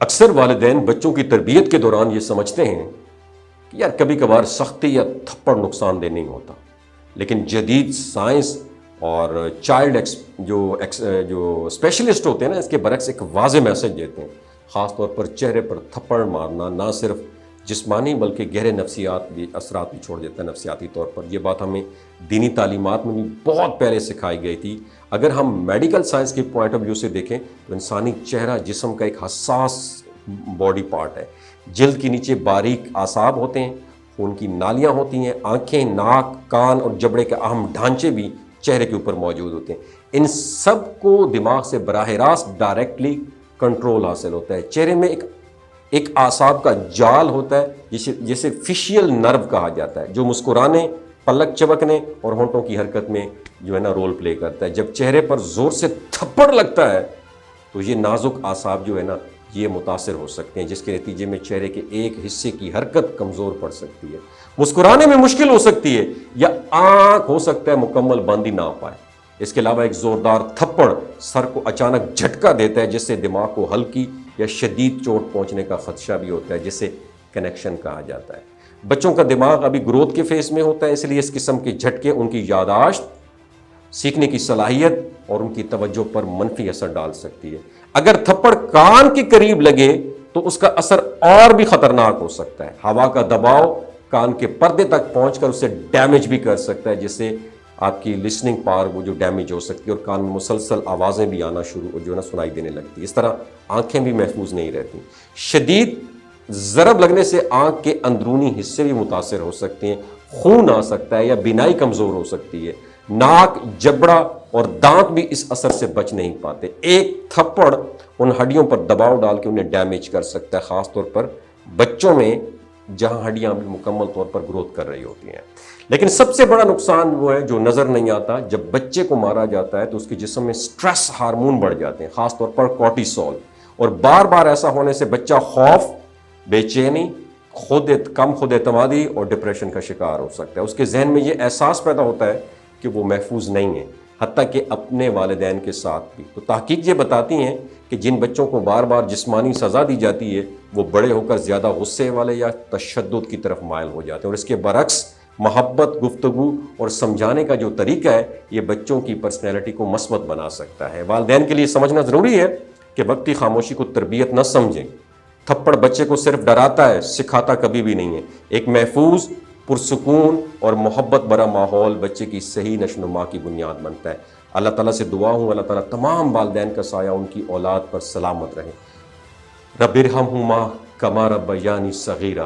اکثر والدین بچوں کی تربیت کے دوران یہ سمجھتے ہیں کہ یار کبھی کبھار سختی یا تھپڑ نقصان دہ نہیں ہوتا، لیکن جدید سائنس اور جو اسپیشلسٹ ہوتے ہیں نا، اس کے برعکس ایک واضح میسج دیتے ہیں۔ خاص طور پر چہرے پر تھپڑ مارنا نہ صرف جسمانی بلکہ گہرے نفسیات بھی اثرات بھی چھوڑ دیتا ہے نفسیاتی طور پر۔ یہ بات ہمیں دینی تعلیمات میں بھی بہت پہلے سکھائی گئی تھی۔ اگر ہم میڈیکل سائنس کے پوائنٹ آف ویو سے دیکھیں تو انسانی چہرہ جسم کا ایک حساس باڈی پارٹ ہے۔ جلد کے نیچے باریک اعصاب ہوتے ہیں، خون کی نالیاں ہوتی ہیں، آنکھیں، ناک، کان اور جبڑے کے اہم ڈھانچے بھی چہرے کے اوپر موجود ہوتے ہیں۔ ان سب کو دماغ سے براہ راست ڈائریکٹلی کنٹرول حاصل ہوتا ہے۔ چہرے میں ایک اعصاب کا جال ہوتا ہے جسے فیشیل نرو کہا جاتا ہے، جو مسکرانے، پلک چبکنے اور ہونٹوں کی حرکت میں جو ہے نا رول پلے کرتا ہے۔ جب چہرے پر زور سے تھپڑ لگتا ہے تو یہ نازک اعصاب جو ہے نا یہ متاثر ہو سکتے ہیں، جس کے نتیجے میں چہرے کے ایک حصے کی حرکت کمزور پڑ سکتی ہے، مسکرانے میں مشکل ہو سکتی ہے، یا آنکھ ہو سکتا ہے مکمل بند ہی نہ پائے۔ اس کے علاوہ ایک زوردار تھپڑ سر کو اچانک جھٹکا دیتا ہے، جس سے دماغ کو ہلکی یا شدید چوٹ پہنچنے کا خدشہ بھی ہوتا ہے، جسے کنیکشن کہا جاتا ہے۔ بچوں کا دماغ ابھی گروتھ کے فیز میں ہوتا ہے، اس لیے اس قسم کے جھٹکے ان کی یاداشت، سیکھنے کی صلاحیت اور ان کی توجہ پر منفی اثر ڈال سکتی ہے۔ اگر تھپڑ کان کے قریب لگے تو اس کا اثر اور بھی خطرناک ہو سکتا ہے۔ ہوا کا دباؤ کان کے پردے تک پہنچ کر اسے ڈیمیج بھی کر سکتا ہے، جس سے آپ کی لسننگ پاور وہ جو ڈیمیج ہو سکتی ہے اور کان میں مسلسل آوازیں بھی آنا شروع جو ہے نا سنائی دینے لگتی ہے۔ اس طرح آنکھیں بھی محفوظ نہیں رہتی۔ شدید ضرب لگنے سے آنکھ کے اندرونی حصے بھی متاثر ہو سکتے ہیں، خون آ سکتا ہے یا بینائی کمزور ہو سکتی ہے۔ ناک، جبڑا اور دانت بھی اس اثر سے بچ نہیں پاتے۔ ایک تھپڑ ان ہڈیوں پر دباؤ ڈال کے انہیں ڈیمیج کر سکتا ہے، خاص طور پر بچوں میں جہاں ہڈیاں بھی مکمل طور پر گروتھ کر رہی ہوتی ہیں۔ لیکن سب سے بڑا نقصان وہ ہے جو نظر نہیں آتا۔ جب بچے کو مارا جاتا ہے تو اس کے جسم میں سٹریس ہارمون بڑھ جاتے ہیں، خاص طور پر کورٹیسول، اور بار بار ایسا ہونے سے بچہ خوف، بے چینی، کم خود اعتمادی اور ڈپریشن کا شکار ہو سکتا ہے۔ اس کے ذہن میں یہ احساس پیدا ہوتا ہے کہ وہ محفوظ نہیں ہے، حتیٰ کہ اپنے والدین کے ساتھ بھی۔ تو تحقیق یہ بتاتی ہیں کہ جن بچوں کو بار بار جسمانی سزا دی جاتی ہے وہ بڑے ہو کر زیادہ غصے والے یا تشدد کی طرف مائل ہو جاتے ہیں، اور اس کے برعکس محبت، گفتگو اور سمجھانے کا جو طریقہ ہے یہ بچوں کی پرسنالٹی کو مثبت بنا سکتا ہے۔ والدین کے لیے سمجھنا ضروری ہے کہ وقتی خاموشی کو تربیت نہ سمجھیں۔ تھپڑ بچے کو صرف ڈراتا ہے، سکھاتا کبھی بھی نہیں ہے۔ ایک محفوظ، پرسکون اور محبت بھرا ماحول بچے کی صحیح نشوونما کی بنیاد بنتا ہے۔ اللہ تعالیٰ سے دعا ہوں اللہ تعالیٰ تمام والدین کا سایہ ان کی اولاد پر سلامت رہے۔ رب ارحمہما کما ربیانی صغیرا۔